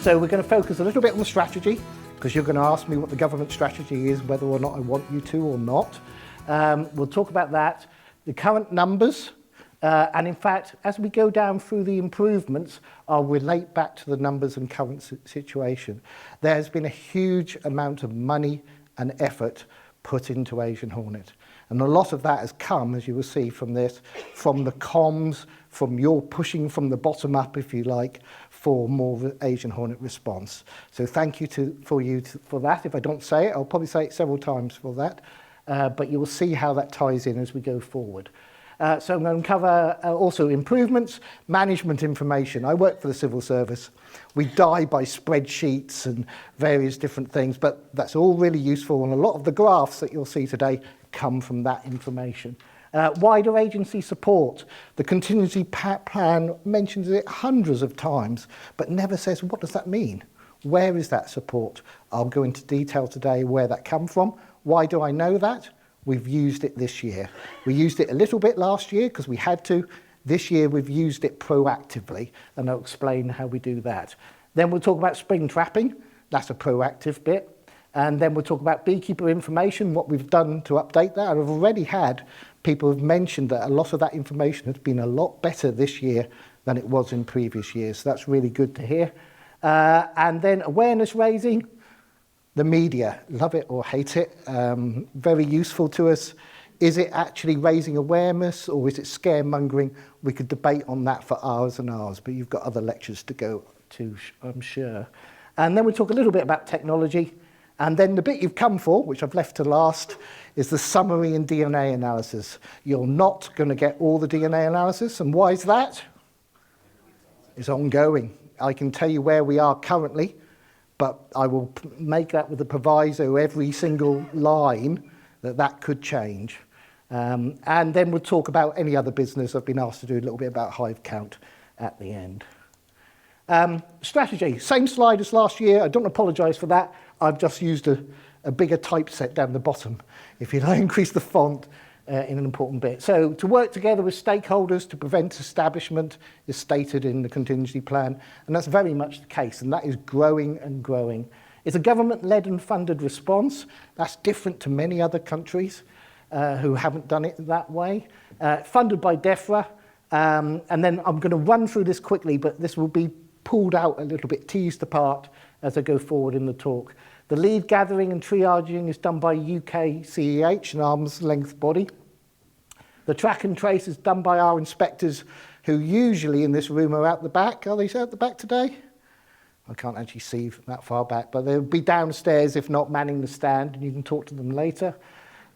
So we're going to focus a little bit on the strategy, because you're going to ask me what the government strategy is, whether or not I want you to or not. We'll talk about that, the current numbers, and in fact, as we go down through the improvements, I'll relate back to the numbers and current situation. There has been a huge amount of money and effort put into Asian hornet. And a lot of that has come, as you will see from this, from the comms, from your pushing from the bottom up, if you like, for more Asian hornet response. So thank you for that. If I don't say it, I'll probably say it several times for that. But you will see how that ties in as we go forward. So I'm going to cover also improvements, management information. I work for the civil service. We die by spreadsheets and various different things, but that's all really useful, and a lot of the graphs that you'll see today come from that information. Wider agency support. The contingency plan mentions it hundreds of times, but never says, what does that mean? Where is that support? I'll go into detail today where that comes from. Why do I know that? We've used it this year. We used it a little bit last year because we had to. This year we've used it proactively, and I'll explain how we do that. Then we'll talk about spring trapping. That's a proactive bit. And then we'll talk about beekeeper information, what we've done to update that. I've already had people have mentioned that a lot of that information has been a lot better this year than it was in previous years. So that's really good to hear. And then awareness raising. The media, love it or hate it, very useful to us. Is it actually raising awareness, or is it scaremongering? We could debate on that for hours and hours, but you've got other lectures to go to, I'm sure. And then we'll talk a little bit about technology. And then the bit you've come for, which I've left to last, is the summary and DNA analysis. You're not going to get all the DNA analysis, and why is that? It's ongoing. I can tell you where we are currently, but I will make that with a proviso every single line that could change. And then we'll talk about any other business. I've been asked to do a little bit about hive count at the end. Strategy, same slide as last year. I don't apologise for that. I've just used a bigger typeset down the bottom. If you like, increase the font in an important bit. So to work together with stakeholders to prevent establishment is stated in the contingency plan, and that's very much the case, and that is growing and growing. It's a government-led and funded response. That's different to many other countries who haven't done it that way. Funded by Defra, and then I'm going to run through this quickly, but this will be pulled out a little bit, teased apart as I go forward in the talk. The lead gathering and triaging is done by UK CEH, an arm's length body. The track and trace is done by our inspectors, who usually in this room are out the back. Are they out the back today? I can't actually see that far back, but they'll be downstairs, if not manning the stand, and you can talk to them later.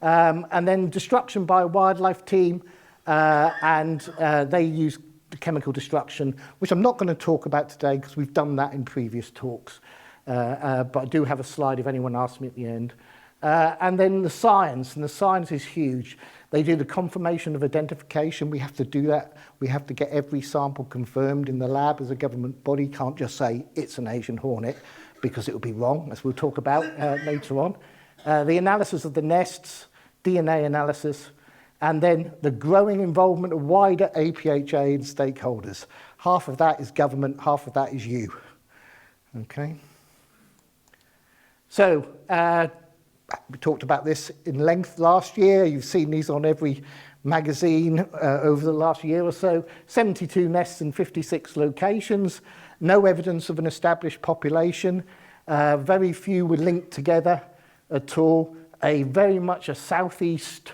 And then destruction by a wildlife team, and they use chemical destruction, which I'm not going to talk about today because we've done that in previous talks. But I do have a slide if anyone asks me at the end. And then the science, and the science is huge. They do the confirmation of identification. We have to do that. We have to get every sample confirmed in the lab as a government body. Can't just say it's an Asian hornet, because it would be wrong, as we'll talk about later on. The analysis of the nests, DNA analysis, and then the growing involvement of wider APHA and stakeholders. Half of that is government, half of that is you. Okay. So, we talked about this in length last year. You've seen these on every magazine over the last year or so. 72 nests in 56 locations. No evidence of an established population. Very few were linked together at all. Very much a southeast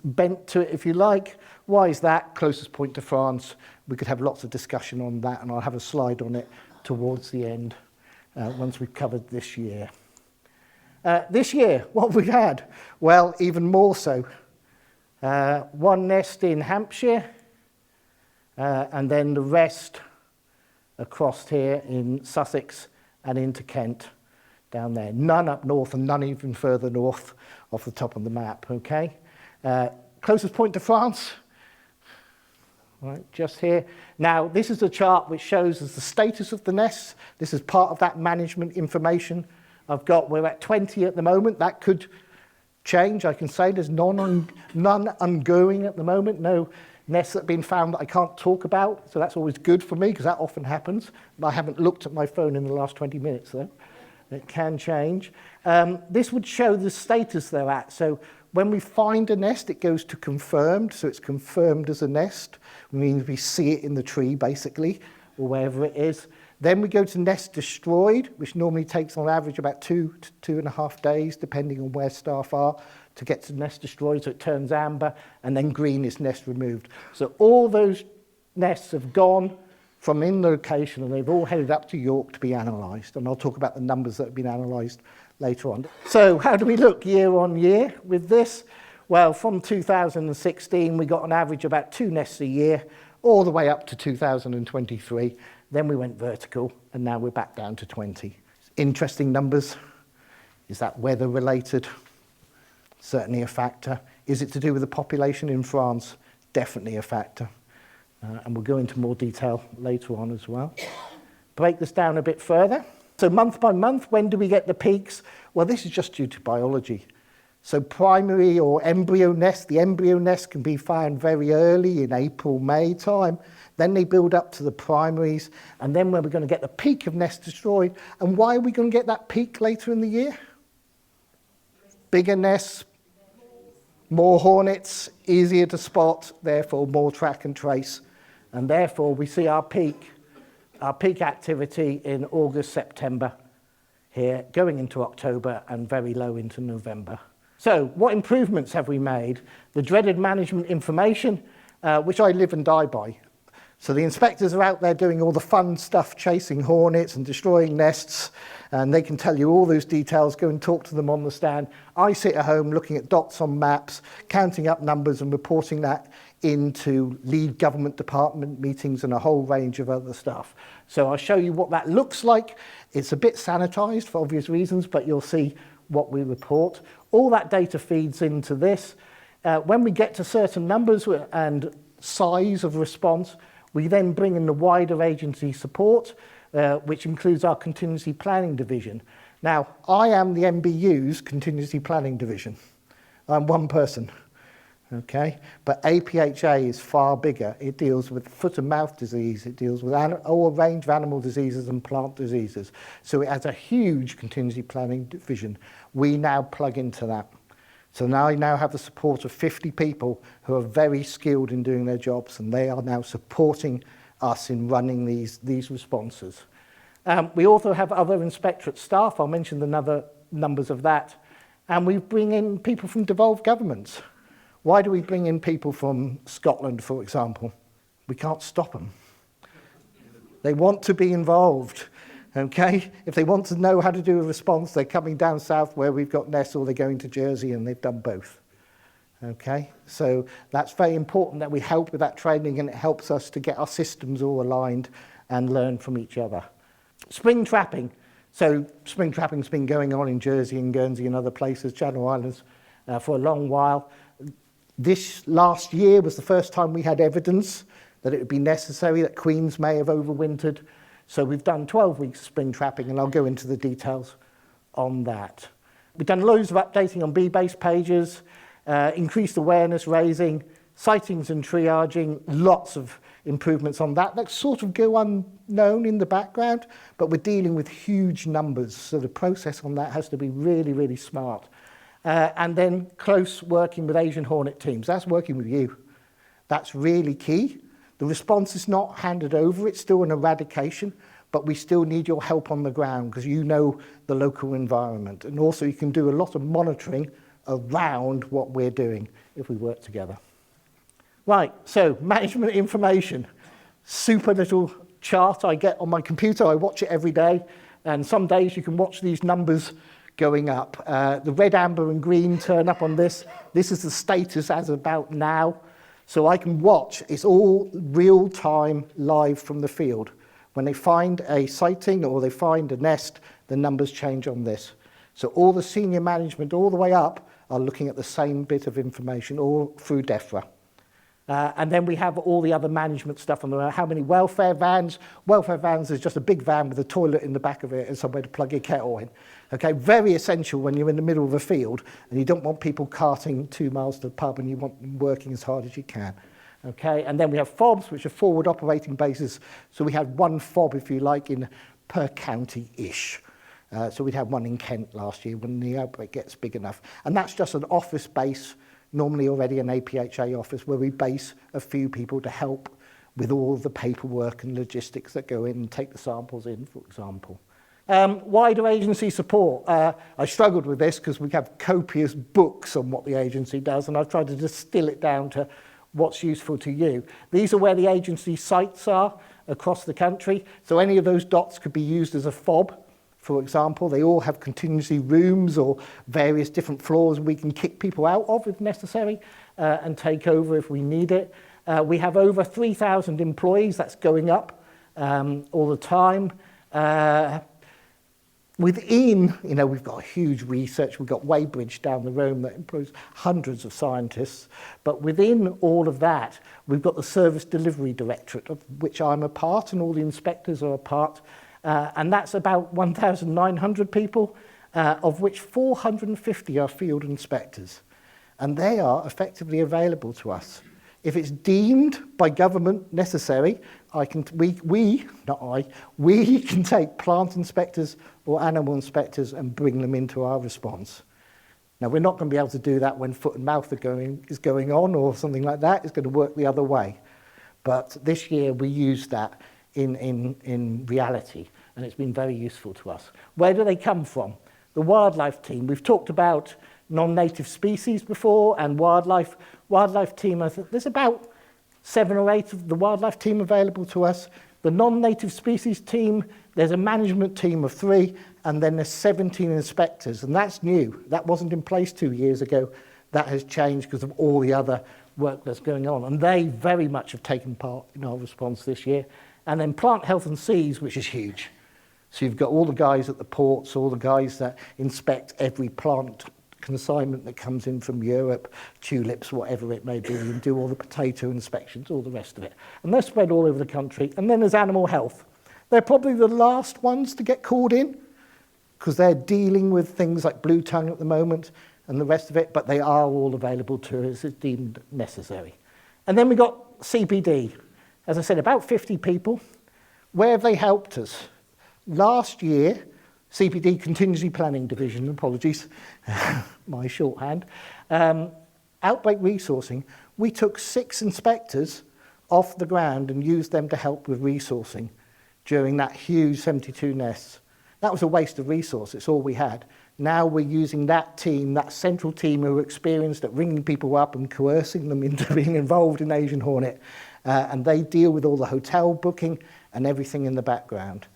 bent to it, if you like. Why is that? Closest point to France. We could have lots of discussion on that, and I'll have a slide on it towards the end once we've covered this year. This year, what we've had? Well, even more so. One nest in Hampshire, and then the rest across here in Sussex and into Kent down there. None up north and none even further north off the top of the map, okay? Closest point to France, right, just here. Now, this is a chart which shows us the status of the nests. This is part of that management information I've got. We're at 20 at the moment. That could change. I can say there's none ongoing at the moment. No nests that have been found that I can't talk about, so that's always good for me because that often happens. I haven't looked at my phone in the last 20 minutes though. It can change. This would show the status they're at. So when we find a nest, it goes to confirmed, so it's confirmed as a nest. It means we see it in the tree basically, or wherever it is. Then we go to nest destroyed, which normally takes on average about 2 to 2.5 days, depending on where staff are, to get to nest destroyed, so it turns amber, and then green is nest removed. So all those nests have gone from in location, and they've all headed up to York to be analysed, and I'll talk about the numbers that have been analysed later on. So how do we look year on year with this? Well, from 2016, we got an average about 2 nests a year, all the way up to 2023. Then we went vertical, and now we're back down to 20. Interesting numbers. Is that weather related? Certainly a factor. Is it to do with the population in France? Definitely a factor. And we'll go into more detail later on as well. Break this down a bit further. So month by month, when do we get the peaks? Well, this is just due to biology. So primary or embryo nests, the embryo nest can be found very early in April, May time. Then they build up to the primaries, and then when we're going to get the peak of nests destroyed. And why are we going to get that peak later in the year? Bigger nests, more hornets, easier to spot, therefore more track and trace. And therefore we see our peak activity in August, September here, going into October and very low into November. So what improvements have we made? The dreaded management information, which I live and die by. So the inspectors are out there doing all the fun stuff, chasing hornets and destroying nests, and they can tell you all those details. Go and talk to them on the stand. I sit at home looking at dots on maps, counting up numbers and reporting that into lead government department meetings and a whole range of other stuff. So I'll show you what that looks like. It's a bit sanitized for obvious reasons, but you'll see what we report. All that data feeds into this. When we get to certain numbers and size of response, we then bring in the wider agency support, which includes our contingency planning division. Now, I am the MBU's contingency planning division. I'm one person, okay? But APHA is far bigger. It deals with foot and mouth disease. It deals with all range of animal diseases and plant diseases. So it has a huge contingency planning division. We now plug into that. So now I have the support of 50 people who are very skilled in doing their jobs, and they are now supporting us in running these responses. We also have other inspectorate staff. I'll mention the numbers of that. And we bring in people from devolved governments. Why do we bring in people from Scotland, for example? We can't stop them. They want to be involved. Okay, if they want to know how to do a response, they're coming down south where we've got nests, or they're going to Jersey, and they've done both. Okay, so that's very important that we help with that training, and it helps us to get our systems all aligned and learn from each other. Spring trapping. So spring trapping's been going on in Jersey and Guernsey and other places, Channel Islands, for a long while. This last year was the first time we had evidence that it would be necessary, that queens may have overwintered. So we've done 12 weeks of spring trapping, and I'll go into the details on that. We've done loads of updating on bee-based pages, increased awareness raising, sightings and triaging, lots of improvements on that. That sort of go unknown in the background, but we're dealing with huge numbers, so the process on that has to be really, really smart. And then close working with Asian hornet teams. That's working with you. That's really key. The response is not handed over, it's still an eradication, but we still need your help on the ground because you know the local environment. And also you can do a lot of monitoring around what we're doing if we work together. Right, so management information. Super little chart I get on my computer. I watch it every day, and some days you can watch these numbers going up. The red, amber and green turn up on this. This is the status as about now. So I can watch, it's all real time live from the field. When they find a sighting or they find a nest, the numbers change on this. So all the senior management all the way up are looking at the same bit of information all through Defra. And then we have all the other management stuff on how many welfare vans. Welfare vans is just a big van with a toilet in the back of it and somewhere to plug your kettle in. Okay, very essential when you're in the middle of a field and you don't want people carting 2 miles to the pub and you want them working as hard as you can. Okay, and then we have FOBs, which are forward operating bases. So we had one FOB, if you like, in per county-ish. So we'd have one in Kent last year when the outbreak gets big enough. And that's just an office base, normally already an APHA office, where we base a few people to help with all the paperwork and logistics that go in and take the samples in, for example. Wider agency support. I struggled with this because we have copious books on what the agency does, and I've tried to distill it down to what's useful to you. These are where the agency sites are across the country. So any of those dots could be used as a FOB, for example. They all have contingency rooms or various different floors we can kick people out of if necessary and take over if we need it. We have over 3,000 employees. That's going up all the time. Within, you know, we've got a huge research, we've got Weybridge down the road that employs hundreds of scientists, but within all of that, we've got the Service Delivery Directorate, of which I'm a part, and all the inspectors are a part, and that's about 1,900 people, of which 450 are field inspectors, and they are effectively available to us. If it's deemed by government necessary, we can take plant inspectors or animal inspectors and bring them into our response. Now, we're not going to be able to do that when foot and mouth is going on or something like that. It's going to work the other way. But this year we used that in reality, and it's been very useful to us. Where do they come from? The wildlife team. We've talked about non-native species before, and wildlife team. There's about 7 or 8 of the wildlife team available to us. The non-native species team, there's a management team of 3, and then there's 17 inspectors, and that's new. That wasn't in place 2 years ago. That has changed because of all the other work that's going on, and they very much have taken part in our response this year. And then plant health and seas, which is huge. So you've got all the guys at the ports, all the guys that inspect every plant consignment that comes in from Europe, tulips, whatever it may be, and do all the potato inspections, all the rest of it. And they're spread all over the country. And then there's animal health. They're probably the last ones to get called in because they're dealing with things like blue tongue at the moment and the rest of it, but they are all available to us as deemed necessary. And then we got CPD. As I said, about 50 people. Where have they helped us? Last year, CPD, Contingency Planning Division, apologies, my shorthand, outbreak resourcing, we took 6 inspectors off the ground and used them to help with resourcing during that huge 72 nests. That was a waste of resource, it's all we had. Now we're using that team, that central team who are experienced at ringing people up and coercing them into being involved in Asian hornet, and they deal with all the hotel booking and everything in the background.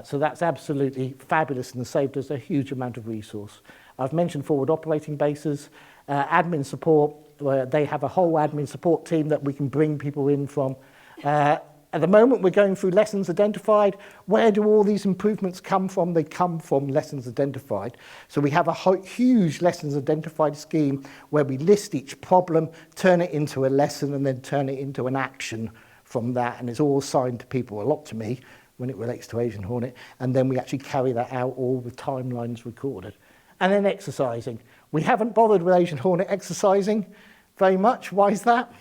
So that's absolutely fabulous and saved us a huge amount of resource. I've mentioned forward operating bases, admin support, where they have a whole admin support team that we can bring people in from. At the moment, we're going through lessons identified. Where do all these improvements come from? They come from lessons identified. So we have a huge lessons identified scheme where we list each problem, turn it into a lesson, and then turn it into an action from that. And it's all assigned to people, a lot to me, when it relates to Asian hornet, and then we actually carry that out all with timelines recorded. And then exercising. We haven't bothered with Asian hornet exercising very much. Why is that?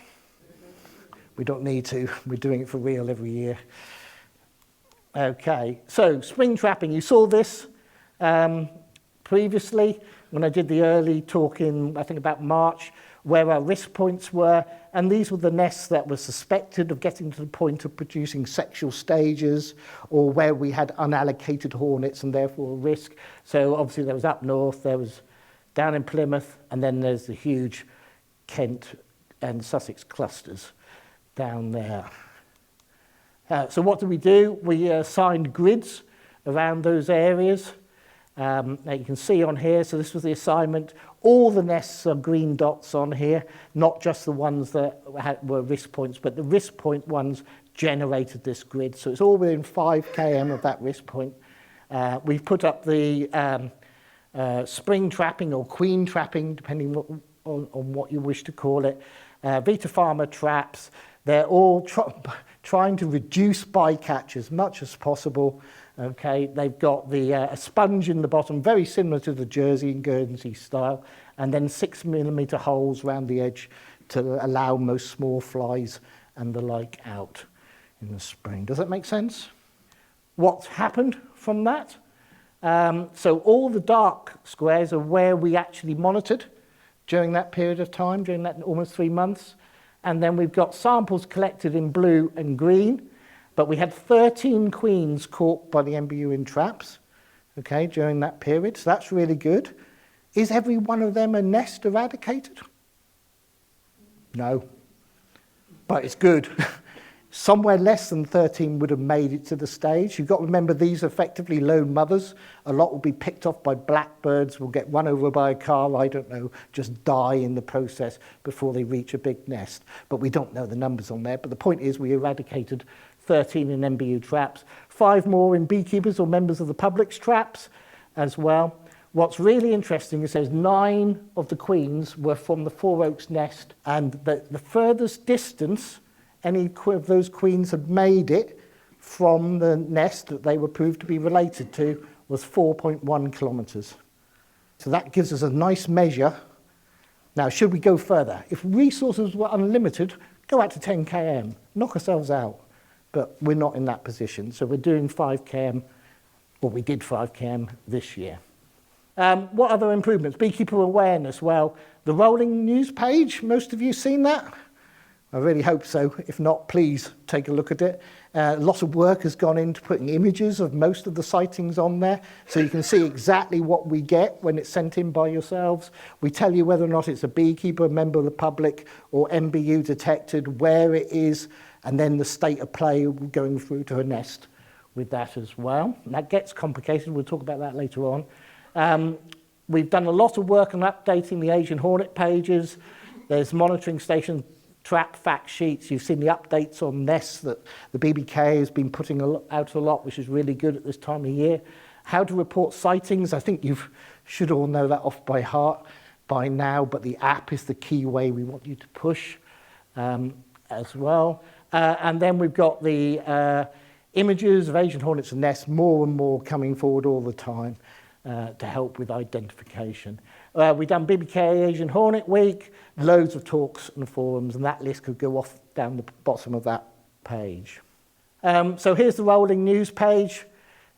We don't need to. We're doing it for real every year. Okay, so spring trapping. You saw this previously when I did the early talk in, I think about March, where our risk points were, and these were the nests that were suspected of getting to the point of producing sexual stages, or where we had unallocated hornets and therefore a risk. So obviously there was up north, there was down in Plymouth, and then there's the huge Kent and Sussex clusters down there. So what did we do? We assigned grids around those areas. Now you can see on here, so this was the assignment. All the nests are green dots on here, not just the ones that were risk points, but the risk point ones generated this grid. So it's all within 5 km of that risk point. We've put up the spring trapping or queen trapping, depending on what you wish to call it. Vita Pharma traps. They're all trying to reduce bycatch as much as possible. Okay, they've got the a sponge in the bottom, very similar to the Jersey and Guernsey style, and then 6mm holes around the edge to allow most small flies and the like out in the spring. Does that make sense? What's happened from that? So all the dark squares are where we actually monitored during that period of time, during that almost 3 months. And then we've got samples collected in blue and green, but we had 13 queens caught by the MBU in traps, okay, during that period. So that's really good. Is every one of them a nest eradicated? No, but it's good. Somewhere less than 13 would have made it to the stage. You've got to remember these are effectively lone mothers. A lot will be picked off by blackbirds, will get run over by a car, I don't know, just die in the process before they reach a big nest. But we don't know the numbers on there. But the point is we eradicated 13 in MBU traps, 5 more in beekeepers or members of the public's traps as well. What's really interesting is there's 9 of the queens were from the Four Oaks nest, and the furthest distance any of those queens had made it from the nest that they were proved to be related to was 4.1 kilometres. So that gives us a nice measure. Now, should we go further? If resources were unlimited, go out to 10 km, knock ourselves out. But we're not in that position. So we're doing 5 km, or we did 5 km this year. What other improvements? Beekeeper awareness. Well, the rolling news page, most of you seen that? I really hope so. If not, please take a look at it. Lots of work has gone into putting images of most of the sightings on there, so you can see exactly what we get when it's sent in by yourselves. We tell you whether or not it's a beekeeper, a member of the public, or MBU detected, where it is, and then the state of play going through to a nest with that as well. And that gets complicated. We'll talk about that later on. We've done a lot of work on updating the Asian hornet pages. There's monitoring station trap fact sheets. You've seen the updates on nests that the BBK has been putting out a lot, which is really good at this time of year. How to report sightings. I think you should all know that off by heart by now, but the app is the key way we want you to push as well. And then we've got the images of Asian hornets and nests, more and more coming forward all the time to help with identification. We've done BBK Asian Hornet Week, loads of talks and forums, and that list could go off down the bottom of that page. So here's the rolling news page.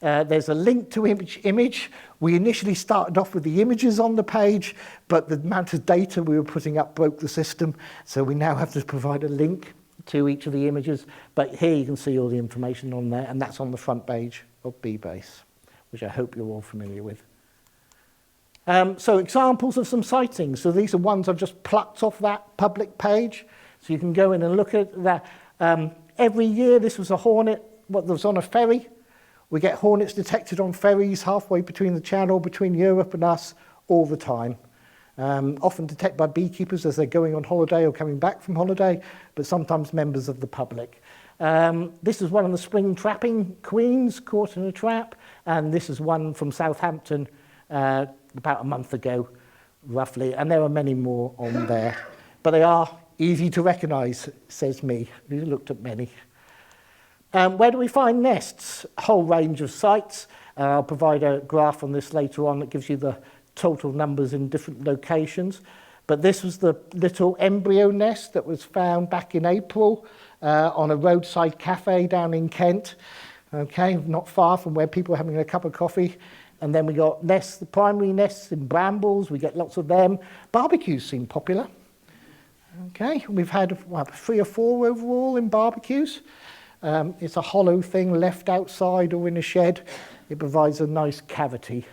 There's a link to image. We initially started off with the images on the page, but the amount of data we were putting up broke the system, so we now have to provide a link to each of the images. But here you can see all the information on there, and that's on the front page of BBase, which I hope you're all familiar with. So examples of some sightings. So these are ones I've just plucked off that public page. So you can go in and look at that. Every year this was a hornet that was on a ferry. We get hornets detected on ferries halfway between the channel, between Europe and us, all the time. Often detected by beekeepers as they're going on holiday or coming back from holiday, but sometimes members of the public. This is one of the spring trapping queens caught in a trap, and this is one from Southampton about a month ago, roughly, and there are many more on there. But they are easy to recognise, says me, who looked at many. Where do we find nests? A whole range of sites. I'll provide a graph on this later on that gives you the total numbers in different locations. But this was the little embryo nest that was found back in April on a roadside cafe down in Kent, okay, not far from where people are having a cup of coffee. And then we got nests, the primary nests in brambles, we get lots of them. Barbecues seem popular. Okay, we've had 3 or 4 overall in barbecues. It's a hollow thing left outside or in a shed. It provides a nice cavity.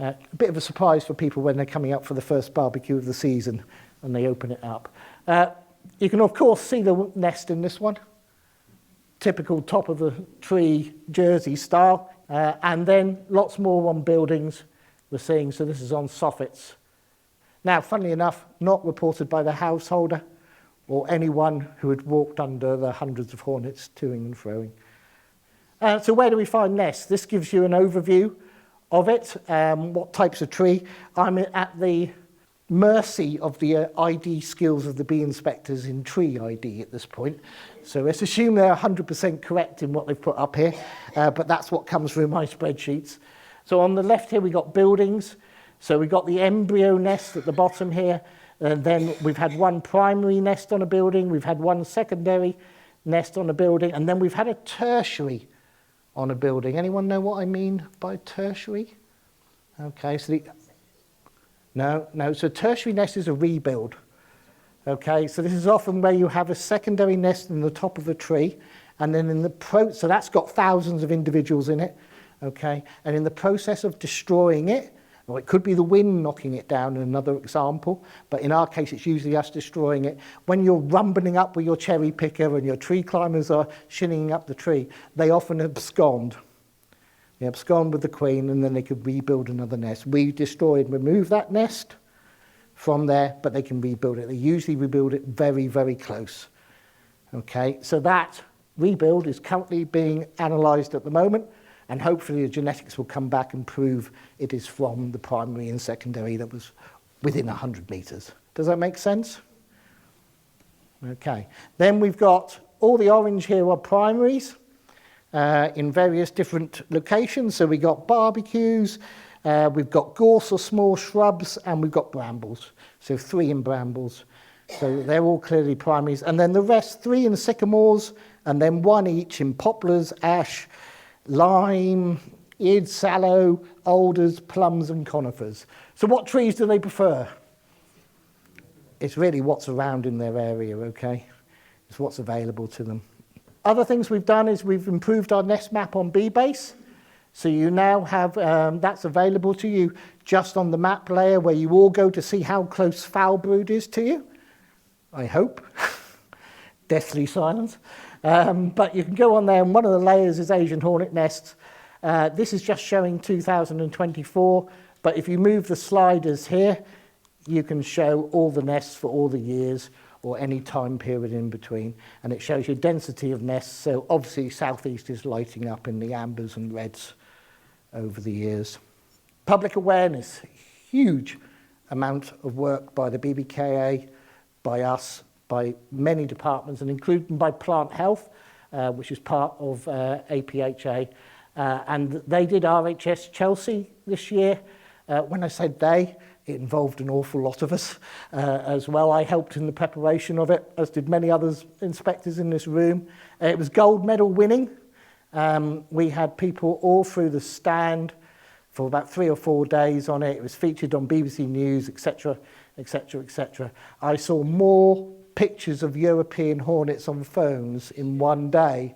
A bit of a surprise for people when they're coming up for the first barbecue of the season and they open it up. You can of course see the nest in this one. Typical top of the tree Jersey style. And then lots more on buildings we're seeing. So this is on soffits. Now, funnily enough, not reported by the householder or anyone who had walked under the hundreds of hornets toing and froing. So where do we find nests? This gives you an overview of it, what types of tree. I'm at the mercy of the ID skills of the bee inspectors in tree ID at this point. So let's assume they're 100% correct in what they've put up here, but that's what comes through my spreadsheets. So on the left here, we got buildings. So we got the embryo nest at the bottom here. And then we've had one primary nest on a building, we've had one secondary nest on a building, and then we've had a tertiary on a building. Anyone know what I mean by tertiary? Okay, so so tertiary nest is a rebuild. Okay, so this is often where you have a secondary nest in the top of a tree, and then so that's got thousands of individuals in it. Okay, and in the process of destroying it, or it could be the wind knocking it down, another example, but in our case it's usually us destroying it. When you're rumbling up with your cherry picker and your tree climbers are shinning up the tree, they often abscond. They abscond with the queen, and then they could rebuild another nest. We destroy and remove that nest from there, but they can rebuild it. They usually rebuild it very, very close. Okay, so that rebuild is currently being analysed at the moment, and hopefully the genetics will come back and prove it is from the primary and secondary that was within 100 metres. Does that make sense? Okay. Then we've got all the orange here are primaries in various different locations. So we've got barbecues, we've got gorse or small shrubs, and we've got brambles. So 3 in brambles. So they're all clearly primaries. And then the rest, 3 in sycamores, and then 1 each in poplars, ash, lime, eared sallow, alders, plums and conifers. So what trees do they prefer? It's really what's around in their area, okay? It's what's available to them. Other things we've done is we've improved our nest map on BBase. So you now have, that's available to you just on the map layer where you all go to see how close foul brood is to you. I hope. Deathly silence. But you can go on there, and one of the layers is Asian hornet nests. This is just showing 2024, but if you move the sliders here, you can show all the nests for all the years or any time period in between, and it shows you density of nests. So obviously southeast is lighting up in the ambers and reds over the years. Public awareness, huge amount of work by the BBKA, by us, by many departments, and including by Plant Health, which is part of APHA. And they did RHS Chelsea this year. When I said they, it involved an awful lot of us as well. I helped in the preparation of it, as did many others inspectors in this room. It was gold medal winning. We had people all through the stand for about 3 or 4 days on it. It was featured on BBC News, etc., etc., etc. I saw more pictures of European hornets on phones in one day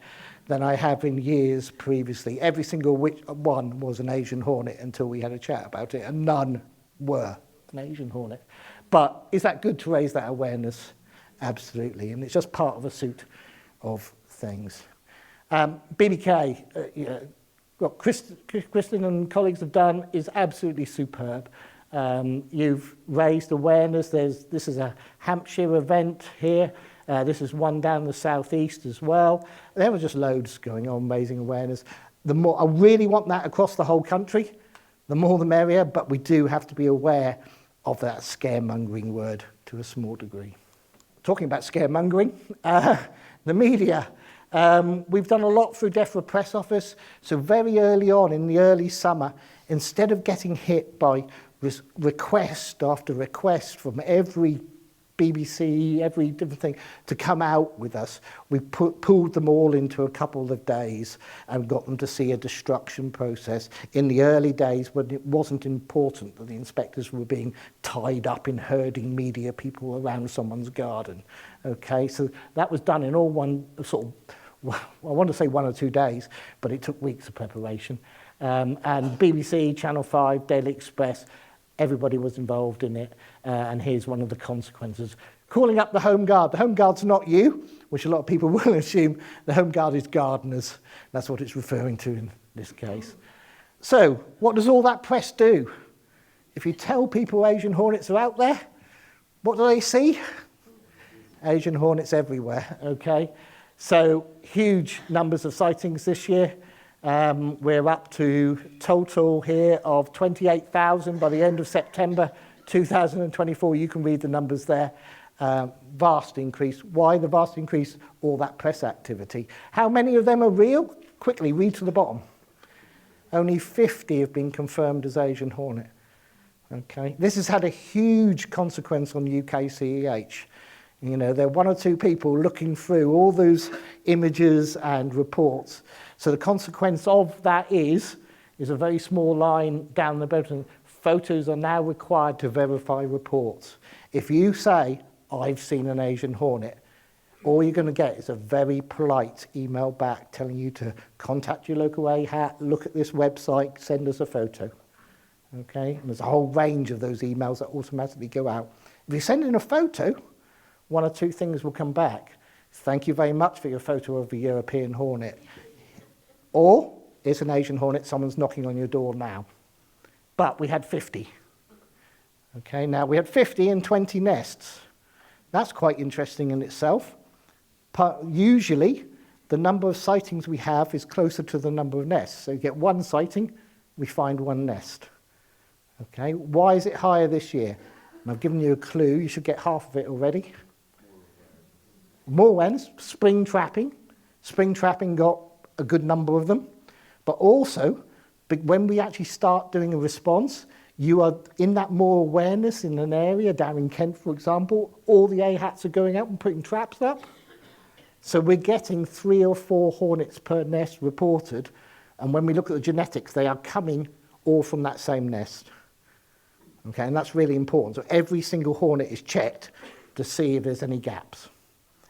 than I have in years previously. Every single one was an Asian hornet until we had a chat about it, and none were an Asian hornet. But is that good to raise that awareness? Absolutely, and it's just part of a suite of things. BBK, what Kristen and colleagues have done is absolutely superb. You've raised awareness. This is a Hampshire event here. This is one down the southeast as well. There were just loads going on, raising awareness. The more, I really want that across the whole country. The more the merrier, but we do have to be aware of that scaremongering word to a small degree. Talking about scaremongering, the media. We've done a lot through Defra Press Office. So very early on in the early summer, instead of getting hit by request after request from every BBC, every different thing to come out with us, we pulled them all into a couple of days and got them to see a destruction process in the early days when it wasn't important that the inspectors were being tied up in herding media people around someone's garden. Okay, so that was done in all one sort of, well, I want to say 1 or 2 days, but it took weeks of preparation. And BBC, Channel 5, Daily Express, everybody was involved in it, and here's one of the consequences. Calling up the Home Guard. The Home Guard's not you, which a lot of people will assume. The Home Guard is gardeners. That's what it's referring to in this case. So, what does all that press do? If you tell people Asian hornets are out there, what do they see? Asian hornets everywhere, okay? So, huge numbers of sightings this year. We're up to total here of 28,000 by the end of September 2024. You can read the numbers there. Vast increase. Why the vast increase? All that press activity. How many of them are real? Quickly, read to the bottom. Only 50 have been confirmed as Asian hornet. Okay, this has had a huge consequence on UK CEH. You know, there are one or two people looking through all those images and reports. So the consequence of that is a very small line down the bottom. Photos are now required to verify reports. If you say, I've seen an Asian hornet, all you're going to get is a very polite email back telling you to contact your local AHAT, look at this website, send us a photo. Okay, and there's a whole range of those emails that automatically go out. If you send in a photo, one or two things will come back. Thank you very much for your photo of the European hornet. Or, it's an Asian hornet, someone's knocking on your door now. But we had 50. Okay, now we had 50 in 20 nests. That's quite interesting in itself. Usually, the number of sightings we have is closer to the number of nests. So you get one sighting, we find one nest. Okay, why is it higher this year? And I've given you a clue, you should get half of it already. More wrens, spring trapping. Spring trapping got a good number of them. But also, when we actually start doing a response, you are in that more awareness in an area, down in Kent, for example, all the AHATs are going out and putting traps up. So we're getting 3 or 4 hornets per nest reported. And when we look at the genetics, they are coming all from that same nest. Okay, and that's really important. So every single hornet is checked to see if there's any gaps.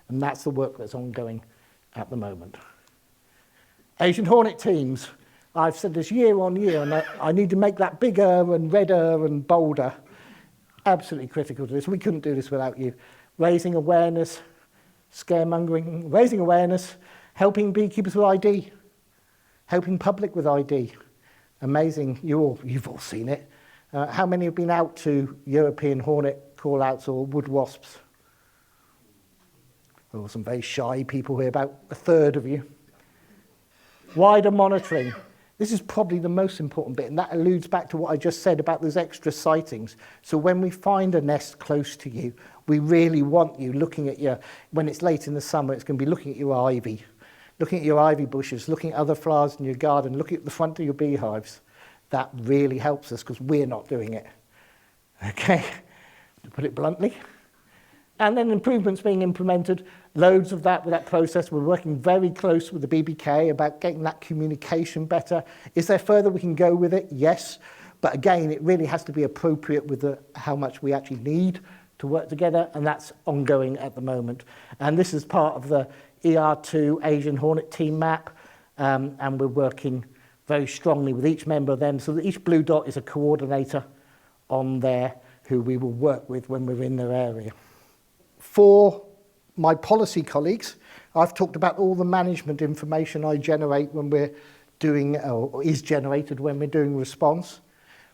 And that's the work that's ongoing at the moment. Asian hornet teams. I've said this year on year, and I need to make that bigger and redder and bolder. Absolutely critical to this. We couldn't do this without you. Raising awareness, scaremongering, raising awareness, helping beekeepers with ID, helping public with ID. Amazing. You've all seen it. How many have been out to European hornet call-outs or wood wasps? Oh, some very shy people here, about a third of you. Wider monitoring. This is probably the most important bit, and that alludes back to what I just said about those extra sightings. So when we find a nest close to you, we really want you looking at when it's late in the summer, it's going to be looking at your ivy, looking at your ivy bushes, looking at other flowers in your garden, looking at the front of your beehives. That really helps us because we're not doing it. Okay, to put it bluntly. And then improvements being implemented, loads of that with that process. We're working very close with the BBK about getting that communication better. Is there further we can go with it? Yes. But again, it really has to be appropriate with how much we actually need to work together, and that's ongoing at the moment. And this is part of the ER2 Asian Hornet team map, and we're working very strongly with each member of them, so that each blue dot is a coordinator on there who we will work with when we're in their area. For my policy colleagues, I've talked about all the management information I generate when we're doing, or is generated when we're doing response.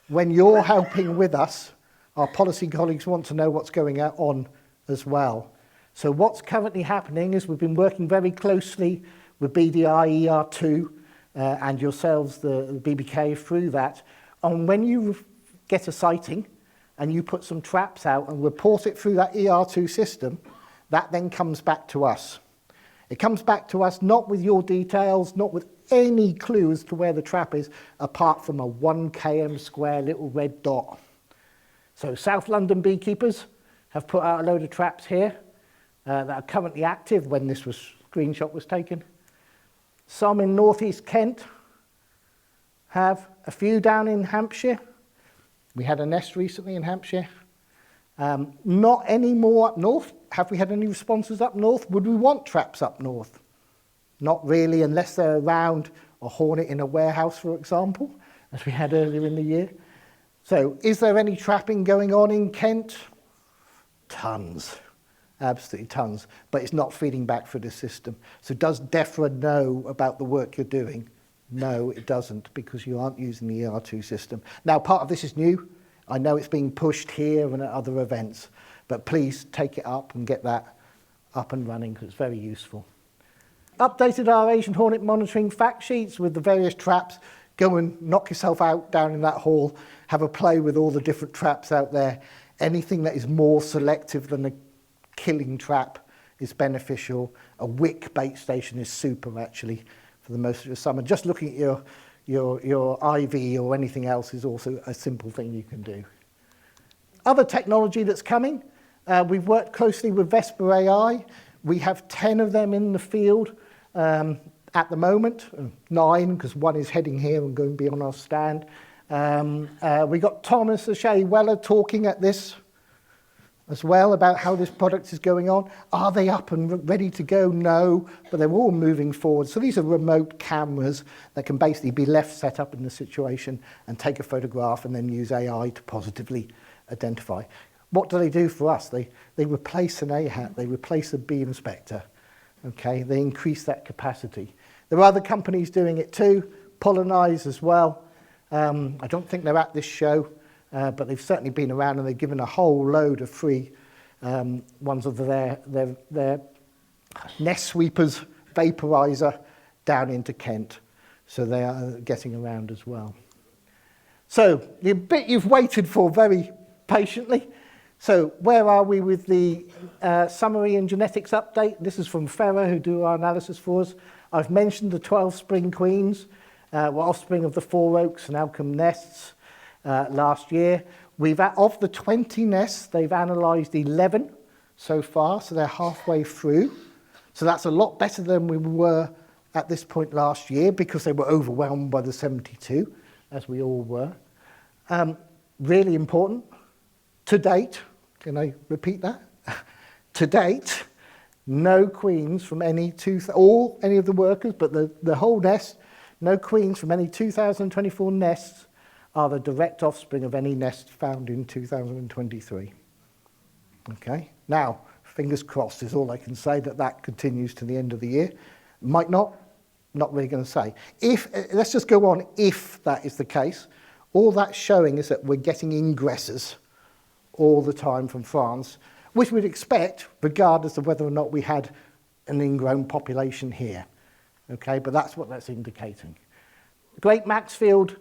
When you're helping with us, our policy colleagues want to know what's going on as well. So what's currently happening is we've been working very closely with BDI, ER2, and yourselves, the BBK, through that. And when you get a sighting and you put some traps out and report it through that ER2 system, that then comes back to us. It comes back to us not with your details, not with any clue as to where the trap is, apart from a 1 km square little red dot. So South London beekeepers have put out a load of traps here that are currently active when this screenshot was taken. Some in northeast Kent have a few down in Hampshire. We had a nest recently in Hampshire. Not any more up north. Have we had any responses up north? Would we want traps up north? Not really, unless they're around a hornet in a warehouse, for example, as we had earlier in the year. So is there any trapping going on in Kent? Tons. Absolutely tons, but it's not feeding back through the system. So does Defra know about the work you're doing? No, it doesn't, because you aren't using the ER2 system. Now, part of this is new. I know it's being pushed here and at other events, but please take it up and get that up and running, because it's very useful. Updated our Asian hornet monitoring fact sheets with the various traps. Go and knock yourself out down in that hall. Have a play with all the different traps out there. Anything that is more selective than a killing trap is beneficial. A wick bait station is super, actually, for the most of the summer. Just looking at your ivy or anything else is also a simple thing you can do. Other technology that's coming, we've worked closely with SBI. We have 10 of them in the field at the moment, 9 because one is heading here and going to be on our stand. We got Thomas O'Shea Weller talking at this as well about how this product is going on. Are they up and ready to go? No, but they're all moving forward. So these are remote cameras that can basically be left set up in the situation and take a photograph and then use AI to positively identify. What do they do for us? They replace an AHAT, they replace a bee inspector. Okay, they increase that capacity. There are other companies doing it too, Pollenize as well. I don't think they're at this show, but they've certainly been around and they've given a whole load of free ones of their nest sweepers, vaporizer down into Kent. So they are getting around as well. So the bit you've waited for very patiently. So where are we with the summary and genetics update? This is from Fera, who do our analysis for us. I've mentioned the 12 spring queens, were offspring of the 4 oaks and Alcombe nests last year. Of the 20 nests, they've analysed 11 so far, so they're halfway through. So that's a lot better than we were at this point last year because they were overwhelmed by the 72, as we all were. Really important, to date, can I repeat that? To date, no queens from any of the workers, but the whole nest, no queens from any 2024 nests are the direct offspring of any nest found in 2023. Okay, now, fingers crossed is all I can say, that continues to the end of the year. Might not really going to say. Let's just go on, if that is the case, all that's showing is that we're getting ingresses all the time from France, which we'd expect regardless of whether or not we had an ingrown population here. Okay, but that's what that's indicating. Great Maxfield,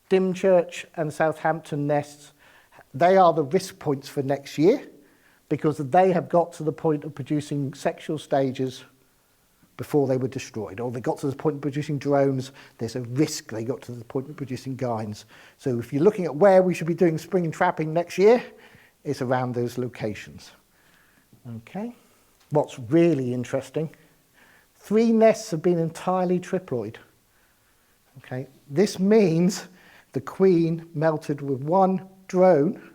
Dymchurch and Southampton nests, they are the risk points for next year because they have got to the point of producing sexual stages before they were destroyed, or they got to the point of producing drones. There's a risk they got to the point of producing gines. So if you're looking at where we should be doing spring trapping next year, it's around those locations. Okay. What's really interesting, 3 nests have been entirely triploid. Okay. This means the queen melted with 1 drone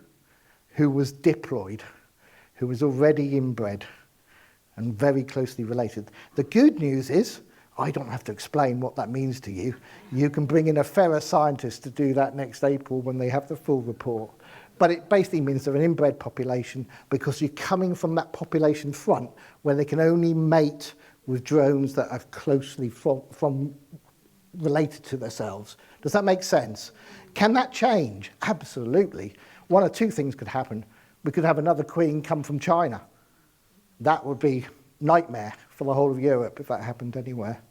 who was diploid, who was already inbred and very closely related. The good news is, I don't have to explain what that means to you. You can bring in a Fera scientist to do that next April when they have the full report. But it basically means they're an inbred population because you're coming from that population front where they can only mate with drones that are closely from related to themselves. Does that make sense? Can that change? Absolutely. One or 2 things could happen. We could have another queen come from China. That would be nightmare for the whole of Europe if that happened anywhere.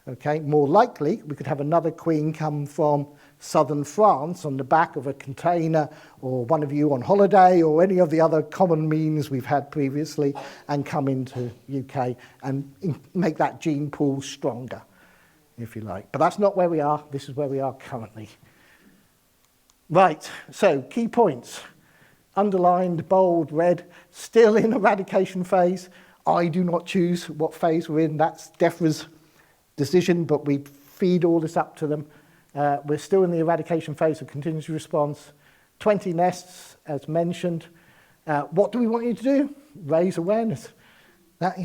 Okay, more likely we could have another queen come from southern France on the back of a container, or one of you on holiday, or any of the other common means we've had previously, and come into UK and make that gene pool stronger, if you like. But that's not where we are. This is where we are currently. Right, so key points. Underlined, bold, red, still in eradication phase. I do not choose what phase we're in. That's Defra's decision, but we feed all this up to them. We're still in the eradication phase of contingency response. 20 nests, as mentioned. What do we want you to do? Raise awareness. That,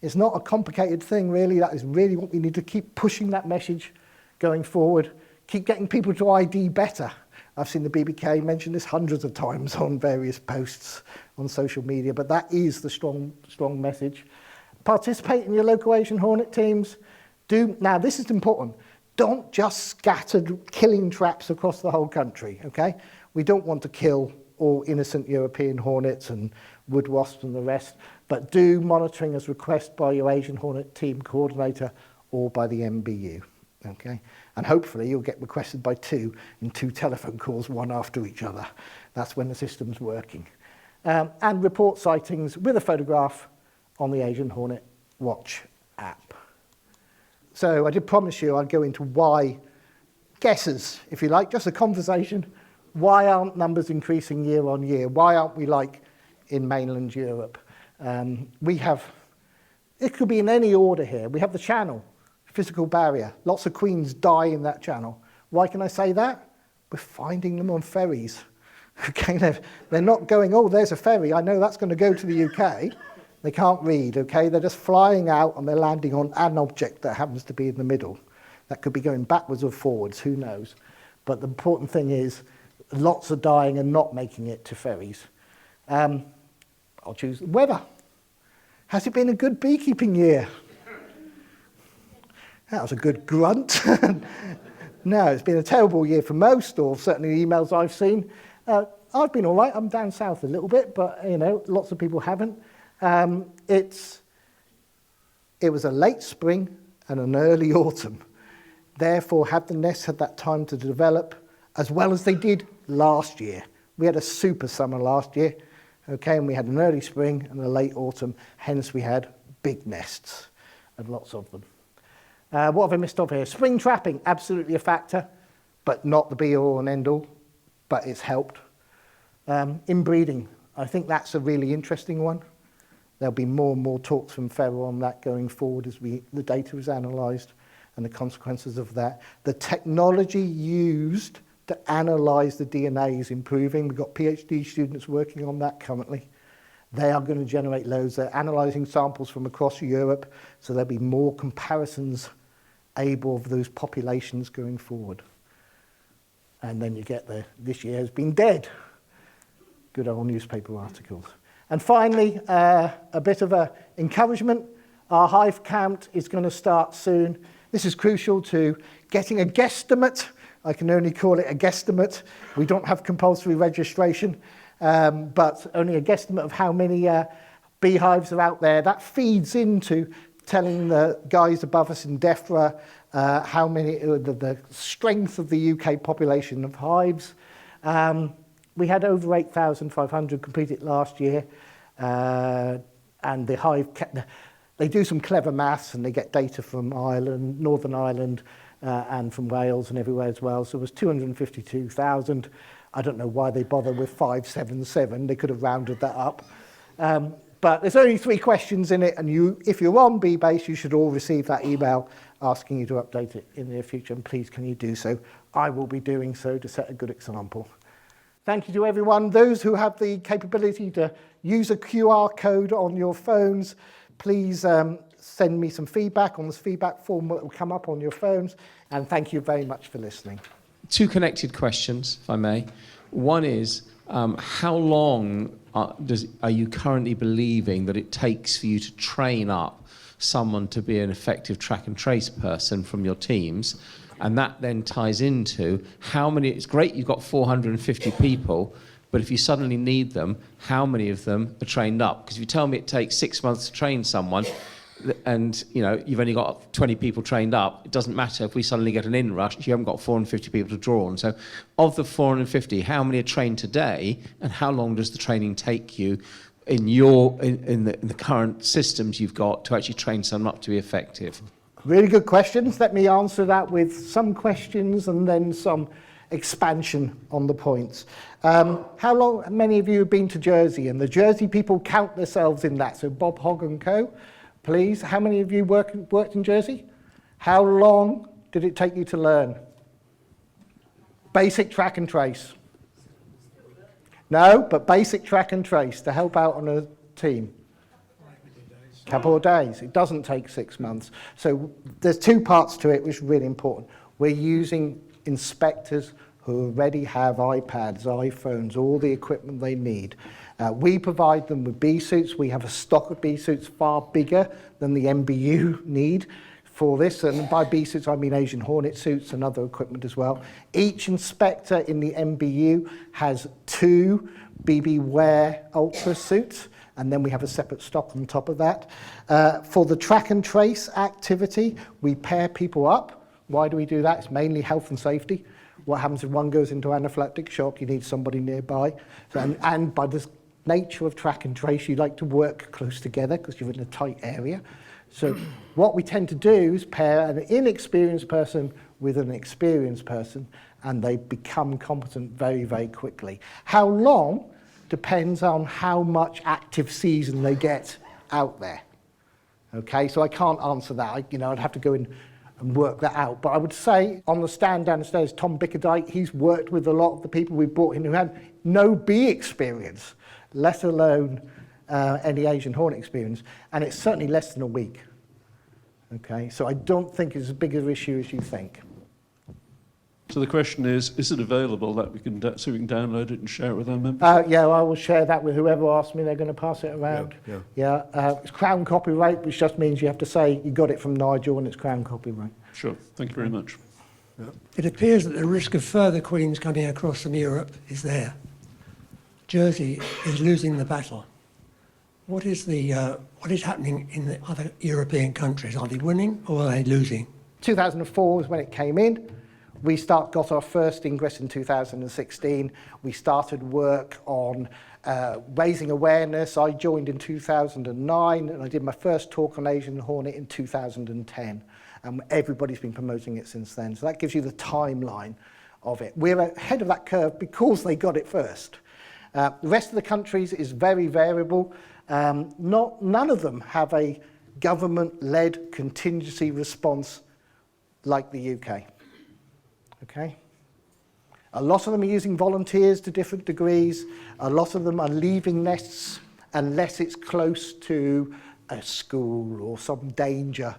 it's not a complicated thing, really. That is really what we need to keep pushing that message going forward. Keep getting people to ID better. I've seen the BBK mention this hundreds of times on various posts on social media, but that is the strong message. Participate in your local Asian hornet teams. Now, this is important. Don't just scatter killing traps across the whole country, okay? We don't want to kill all innocent European hornets and wood wasps and the rest, but do monitoring as requested by your Asian hornet team coordinator or by the MBU, okay? And hopefully you'll get requested by 2 in 2 telephone calls, one after each other. That's when the system's working. And report sightings with a photograph on the Asian Hornet Watch app. So I did promise you I'd go into why guesses, if you like, just a conversation. why aren't numbers increasing year on year? Why aren't we like in mainland Europe? We have, it could be in any order here. We have the channel, physical barrier. Lots of queens die in that channel. Why can I say that? We're finding them on ferries. Okay, they're not going, oh, there's a ferry. I know that's going to go to the UK. They can't read, okay? They're just flying out and they're landing on an object that happens to be in the middle. That could be going backwards or forwards, who knows? But the important thing is lots are dying and not making it to ferries. I'll choose the weather. Has it been a good beekeeping year? That was a good grunt. No, it's been a terrible year for most, or certainly the emails I've seen. I've been all right. I'm down south a little bit, but you know, lots of people haven't. It was a late spring and an early autumn. Therefore, have the nests had that time to develop as well as they did last year. We had a super summer last year, okay, and we had an early spring and a late autumn. Hence, we had big nests and lots of them. What have I missed off here? Spring trapping, absolutely a factor, but not the be-all and end-all, but it's helped. Inbreeding, I think that's a really interesting one. There'll be more and more talks from Fera on that going forward as the data is analysed and the consequences of that. The technology used to analyse the DNA is improving. We've got PhD students working on that currently. They are going to generate loads. They're analysing samples from across Europe, so there'll be more comparisons able of those populations going forward. And then you get this year has been dead. Good old newspaper articles. And finally, a bit of an encouragement. Our hive count is going to start soon. This is crucial to getting a guesstimate. I can only call it a guesstimate. We don't have compulsory registration, but only a guesstimate of how many beehives are out there. That feeds into telling the guys above us in Defra how many, the strength of the UK population of hives. We had over 8,500 completed last year, and the hive, they do some clever maths and they get data from Ireland, Northern Ireland, and from Wales and everywhere as well. So it was 252,000. I don't know why they bother with 577. They could have rounded that up. But there's only 3 questions in it, and if you're on BBase, you should all receive that email asking you to update it in the near future, and please can you do so? I will be doing so to set a good example. Thank you to everyone. Those who have the capability to use a QR code on your phones, please send me some feedback on this feedback form that will come up on your phones, and thank you very much for listening. 2 connected questions, if I may. One is, how long are you currently believing that it takes for you to train up someone to be an effective track and trace person from your teams? And that then ties into how many, it's great you've got 450 people, but if you suddenly need them, how many of them are trained up? Because if you tell me it takes 6 months to train someone, and you know you've only got 20 people trained up, it doesn't matter if we suddenly get an inrush, you haven't got 450 people to draw on. So of the 450, how many are trained today, and how long does the training take you in the current systems you've got to actually train someone up to be effective? Really good questions. Let me answer that with some questions and then some expansion on the points. Many of you have been to Jersey, and the Jersey people count themselves in that. So Bob Hogg and Co, please. How many of you worked in Jersey? How long did it take you to learn? Basic track and trace. No, but basic track and trace to help out on a team. Couple of days. It doesn't take 6 months. So there's 2 parts to it which are really important. We're using inspectors who already have iPads, iPhones, all the equipment they need. We provide them with bee suits. We have a stock of bee suits far bigger than the MBU need for this. And by bee suits, I mean Asian hornet suits and other equipment as well. Each inspector in the MBU has 2 BB Wear Ultra suits, and then we have a separate stock on top of that. For the track and trace activity, we pair people up. Why do we do that? It's mainly health and safety. What happens if one goes into anaphylactic shock? You need somebody nearby. So, and by the nature of track and trace, you like to work close together because you're in a tight area. So what we tend to do is pair an inexperienced person with an experienced person, and they become competent very, very quickly. How long depends on how much active season they get out there. Okay, so I can't answer that. I'd have to go in and work that out. But I would say on the stand downstairs, Tom Bickerdike, he's worked with a lot of the people we brought in who had no bee experience, let alone any Asian hornet experience, and it's certainly less than a week. Okay, so I don't think it's as big an issue as you think. So the question is it available that we can so we can download it and share it with our members? Yeah, I will share that with whoever asks me. They're going to pass it around. Yeah. It's Crown copyright, which just means you have to say you got it from Nigel and it's Crown copyright. Sure. Thank you very much. Yeah. It appears that the risk of further queens coming across from Europe is there. Jersey is losing the battle. What is happening in the other European countries? Are they winning or are they losing? 2004 was when it came in. We got our first ingress in 2016. We started work on raising awareness. I joined in 2009 and I did my first talk on Asian hornet in 2010. And everybody's been promoting it since then. So that gives you the timeline of it. We're ahead of that curve because they got it first. The rest of the countries is very variable. None of them have a government-led contingency response like the UK. Okay? A lot of them are using volunteers to different degrees. A lot of them are leaving nests unless it's close to a school or some danger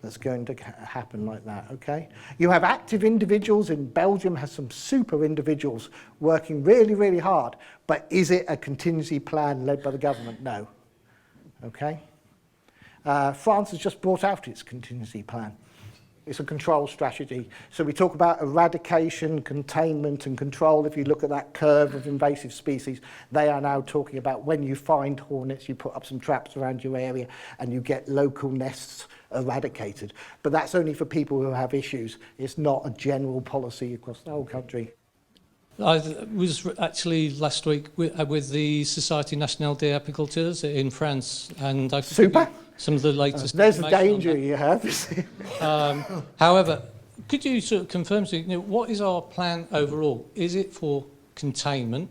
that's going to happen like that, okay? You have active individuals. In Belgium has some super individuals working really, really hard, but is it a contingency plan led by the government? No, okay? France has just brought out its contingency plan. It's a control strategy. So we talk about eradication, containment and control. If you look at that curve of invasive species, they are now talking about when you find hornets, you put up some traps around your area and you get local nests eradicated. But that's only for people who have issues. It's not a general policy across the whole country. I was actually last week with the Société Nationale des Apiculteurs in France, and I could give you some of the latest. There's the danger you have. However, could you sort of confirm to me, what is our plan overall? Is it for containment,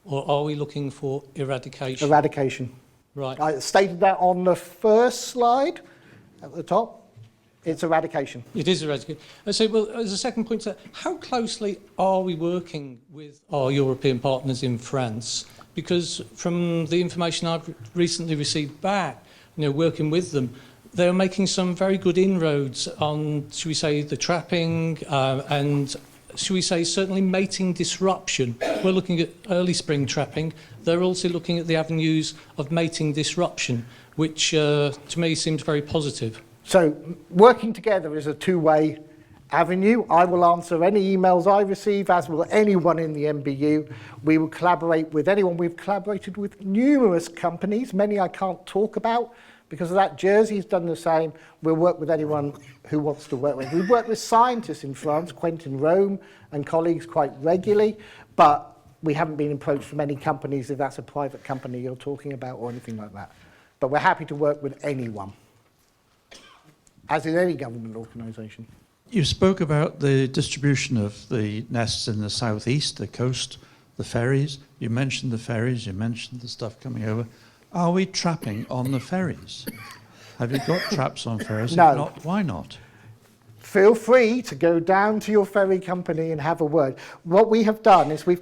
or are we looking for eradication? Eradication. Right. I stated that on the first slide at the top. It's eradication. It is eradication. So, well, as a second point, how closely are we working with our European partners in France? Because from the information I've recently received back, working with them, they're making some very good inroads on, should we say, the trapping and, should we say, certainly mating disruption. We're looking at early spring trapping. They're also looking at the avenues of mating disruption, which to me seems very positive. So working together is a two-way avenue. I will answer any emails I receive, as will anyone in the MBU. We will collaborate with anyone. We've collaborated with numerous companies, many I can't talk about because of that. Jersey's done the same. We'll work with anyone who wants to work with. We work with scientists in France, Quentin Rome and colleagues quite regularly, but we haven't been approached from any companies if that's a private company you're talking about or anything like that. But we're happy to work with anyone, as in any government organisation. You spoke about the distribution of the nests in the southeast, the coast, the ferries. You mentioned the ferries, you mentioned the stuff coming over. Are we trapping on the ferries? Have you got traps on ferries? No. If not, why not? Feel free to go down to your ferry company and have a word. What we have done is we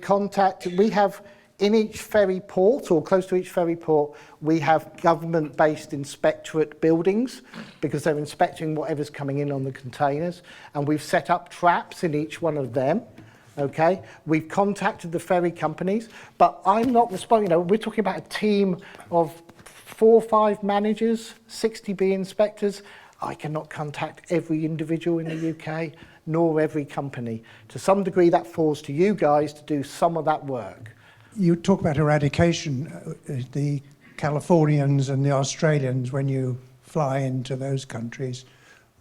have in each ferry port, or close to each ferry port, we have government-based inspectorate buildings because they're inspecting whatever's coming in on the containers, and we've set up traps in each one of them. Okay, we've contacted the ferry companies, but I'm not responding. We're talking about a team of 4 or 5 managers, 60 bee inspectors. I cannot contact every individual in the UK, nor every company. To some degree, that falls to you guys to do some of that work. You talk about eradication. The Californians and the Australians, when you fly into those countries,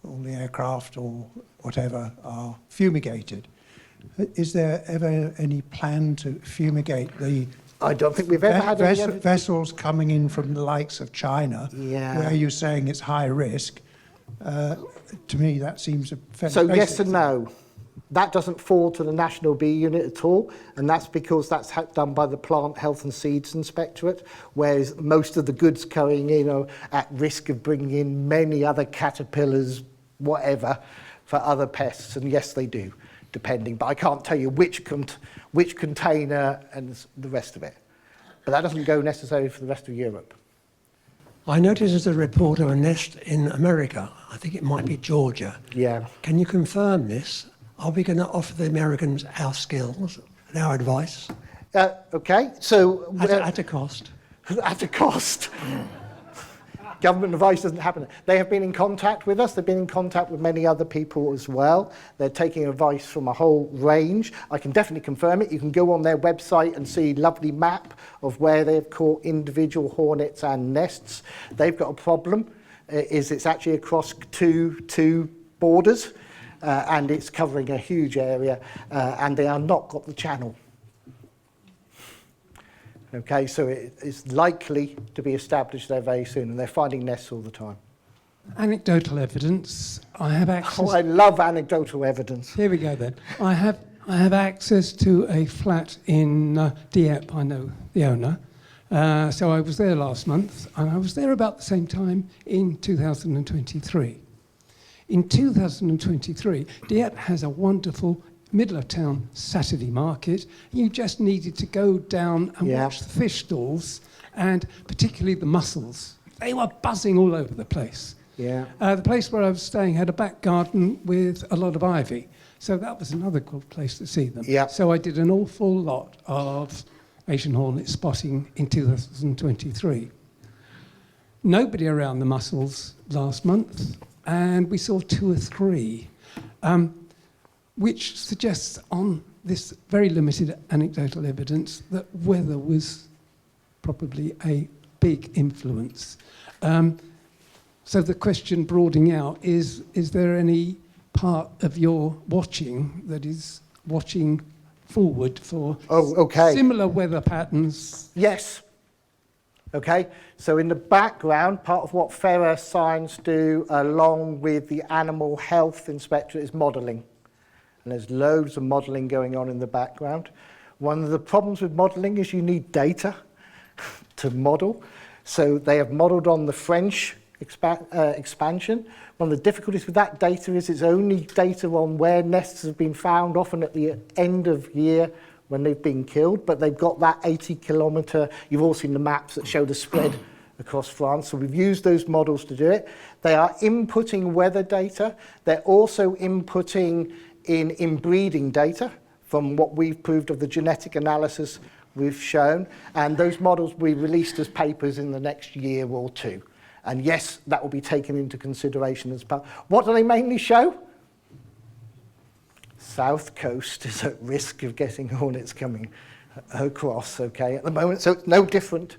all the aircraft or whatever are fumigated. Is there ever any plan to fumigate the I don't think we've ever had any vessels coming in from the likes of China, where you're saying it's high risk? To me, that seems a fairly So basic yes and no. That doesn't fall to the National Bee Unit at all, and that's because that's done by the Plant Health and Seeds Inspectorate, whereas most of the goods going in are at risk of bringing in many other caterpillars, whatever, for other pests, and yes, they do, depending, but I can't tell you which container and the rest of it. But that doesn't go necessarily for the rest of Europe. I noticed there's a report of a nest in America. I think it might be Georgia. Yeah. Can you confirm this? Are we going to offer the Americans our skills and our advice Okay, so... at a cost? At a cost. Government advice doesn't happen. They have been in contact with us. They've been in contact with many other people as well. They're taking advice from a whole range. I can definitely confirm it. You can go on their website and see a lovely map of where they've caught individual hornets and nests. They've got a problem. It's actually across two borders, and it's covering a huge area, and they are not got the channel. Okay, so it's likely to be established there very soon, and they're finding nests all the time. Anecdotal evidence. I have access. Oh, I love anecdotal evidence. Here we go then. I have access to a flat in Dieppe. I know the owner. So I was there last month, and I was there about the same time in 2023. In 2023, Dieppe has a wonderful middle of town Saturday market. You just needed to go down and watch the fish stalls, and particularly the mussels. They were buzzing all over the place. Yeah. The place where I was staying had a back garden with a lot of ivy, so that was another good place to see them. Yeah. So I did an awful lot of Asian hornet spotting in 2023. Nobody around the mussels last month, and we saw 2 or 3. Which suggests on this very limited anecdotal evidence that weather was probably a big influence. So the question broadening out is there any part of your watching that is watching forward for similar weather patterns? Yes. Okay, so in the background, part of what Fera Science do along with the Animal Health Inspectorate is modelling. And there's loads of modelling going on in the background. One of the problems with modelling is you need data to model. So they have modelled on the French expansion. One of the difficulties with that data is it's only data on where nests have been found, often at the end of year when they've been killed, but they've got that 80-kilometre, you've all seen the maps that show the spread across France, so we've used those models to do it. They are inputting weather data. They're also inputting in inbreeding data from what we've proved of the genetic analysis we've shown, and those models will be released as papers in the next year or two. And yes, that will be taken into consideration as part. What do they mainly show? South coast is at risk of getting hornets coming across, okay, at the moment, so it's no different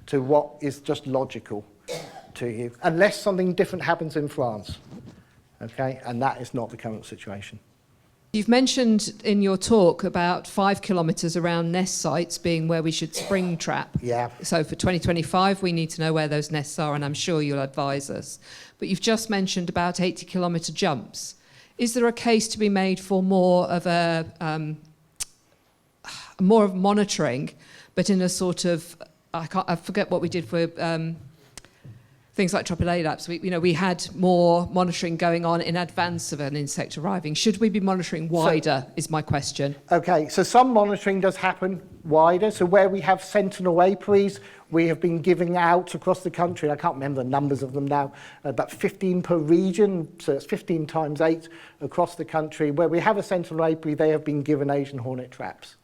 to what is just logical to you, unless something different happens in France. Okay, and that is not the current situation. You've mentioned in your talk about 5 kilometres around nest sites being where we should spring trap. Yeah. So for 2025, we need to know where those nests are, and I'm sure you'll advise us. But you've just mentioned about 80-kilometre jumps. Is there a case to be made for more of monitoring, but in a sort of, I forget what we did for things like Tropilaelaps. We had more monitoring going on in advance of an insect arriving. Should we be monitoring wider, is my question. Okay, so some monitoring does happen wider. So where we have sentinel apiaries, we have been giving out across the country, I can't remember the numbers of them now, about 15 per region, so it's 15 times 8 across the country. Where we have a sentinel apiary, they have been given Asian hornet traps.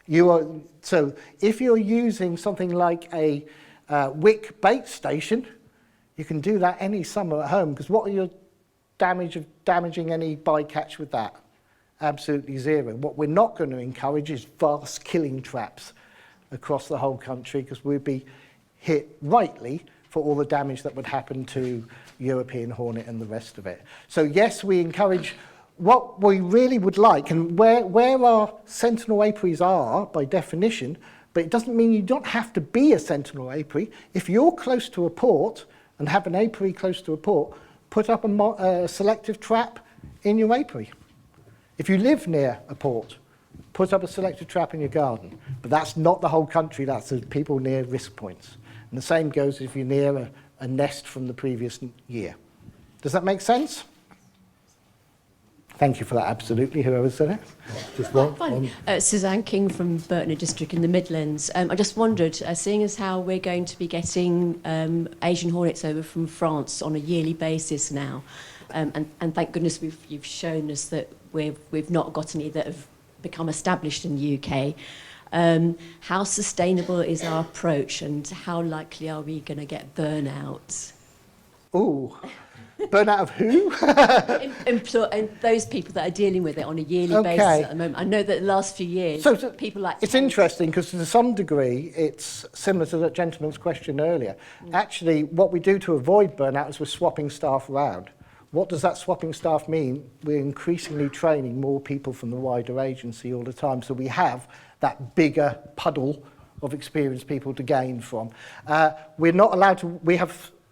So if you're using something like a wick bait station, you can do that any summer at home, because what are your damaging any bycatch with that? Absolutely zero. What we're not going to encourage is vast killing traps across the whole country, because we'd be hit rightly for all the damage that would happen to European hornet and the rest of it. So yes, we encourage what we really would like, and where our sentinel apiaries are by definition, but it doesn't mean you don't have to be a sentinel apiary. If you're close to a port and have an apiary close to a port, put up a selective trap in your apiary. If you live near a port, put up a selected trap in your garden. But that's not the whole country, that's the people near risk points. And the same goes if you're near a nest from the previous year. Does that make sense? Thank you for that, absolutely, whoever said it. Just one. Suzanne King from Burton District in the Midlands. I just wondered, seeing as how we're going to be getting Asian hornets over from France on a yearly basis now, and thank goodness you've shown us that we've not got any that have become established in the UK. How sustainable is our approach, and how likely are we going to get burnout? Ooh. Burnout of who? And those people that are dealing with it on a yearly basis at the moment. I know that the last few years, people like... It's interesting because to some degree it's similar to that gentleman's question earlier. Actually, what we do to avoid burnout is we're swapping staff around. What does that swapping staff mean? We're increasingly training more people from the wider agency all the time, so we have that bigger puddle of experienced people to gain from. We're not allowed to...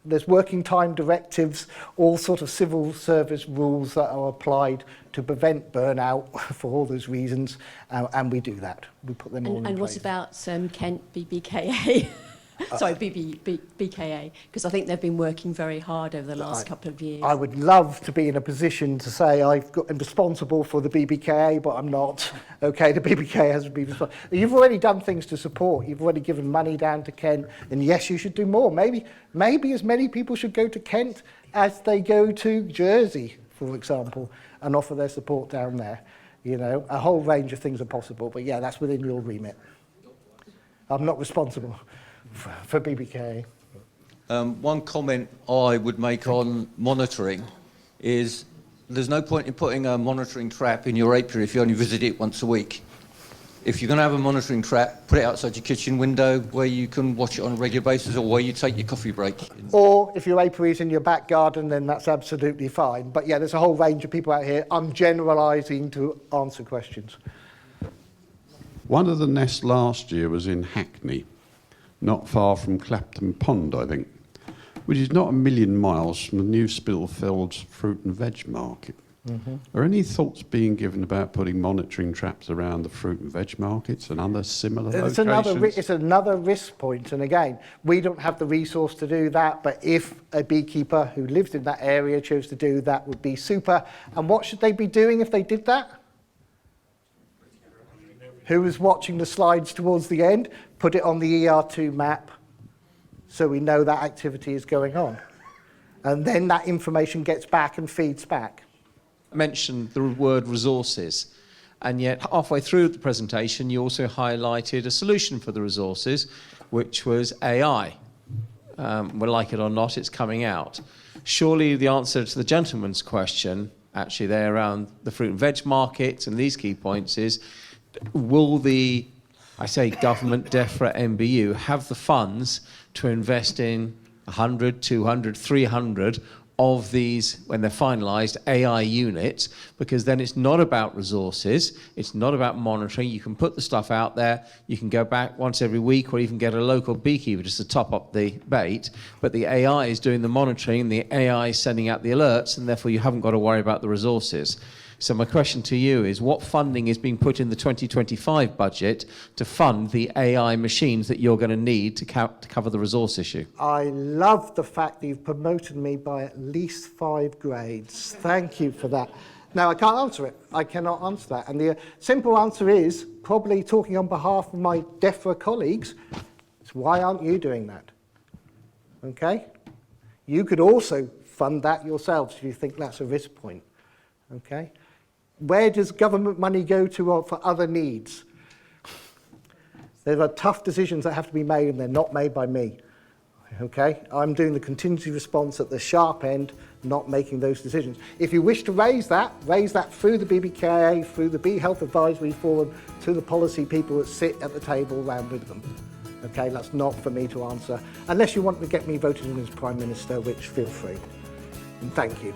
There's working time directives, all sort of civil service rules that are applied to prevent burnout for all those reasons, and we do that. We put them all in place. And what about Kent BBKA? Sorry, BKA, because I think they've been working very hard over the last couple of years. I would love to be in a position to say I'm responsible for the BBKA, but I'm not. Okay, the BBKA has to be responsible. You've already done things to support. You've already given money down to Kent, and yes, you should do more. Maybe as many people should go to Kent as they go to Jersey, for example, and offer their support down there. You know, a whole range of things are possible, but yeah, that's within your remit. I'm not responsible for BBK. One comment I would make on monitoring is there's no point in putting a monitoring trap in your apiary if you only visit it once a week. If you're going to have a monitoring trap, put it outside your kitchen window where you can watch it on a regular basis, or where you take your coffee break. Or if your apiary is in your back garden, then that's absolutely fine. But yeah, there's a whole range of people out here. I'm generalising to answer questions. One of the nests last year was in Hackney, not far from Clapton Pond, I think, which is not a million miles from the new Spitalfields fruit and veg market. Mm-hmm. Are any thoughts being given about putting monitoring traps around the fruit and veg markets and other similar locations? It's another risk point, and again, we don't have the resource to do that, but if a beekeeper who lives in that area chose to do that, would be super. And what should they be doing if they did that? Who was watching the slides towards the end? Put it on the ER2 map so we know that activity is going on. And then that information gets back and feeds back. I mentioned the word resources, and yet halfway through the presentation you also highlighted a solution for the resources, which was AI. Well, like it or not, it's coming out. Surely the answer to the gentleman's question, actually there around the fruit and veg markets and these key points is, will the, I say government, Defra, MBU, have the funds to invest in 100, 200, 300 of these, when they're finalised, AI units? Because then it's not about resources, it's not about monitoring. You can put the stuff out there, you can go back once every week, or even get a local beekeeper just to top up the bait, but the AI is doing the monitoring, the AI is sending out the alerts, and therefore you haven't got to worry about the resources. So my question to you is, what funding is being put in the 2025 budget to fund the AI machines that you're going to need to cover the resource issue? I love the fact that you've promoted me by at least 5 grades. Thank you for that. Now, I can't answer it. I cannot answer that. And the simple answer is, probably talking on behalf of my Defra colleagues, is why aren't you doing that? Okay? You could also fund that yourselves if you think that's a risk point. Okay? Where does government money go to for other needs? There are tough decisions that have to be made, and they're not made by me. Okay? I'm doing the contingency response at the sharp end, not making those decisions. If you wish to raise that through the BBKA, through the Bee Health Advisory Forum, to the policy people that sit at the table round with them. Okay? That's not for me to answer, unless you want to get me voted in as Prime Minister, which feel free. And thank you.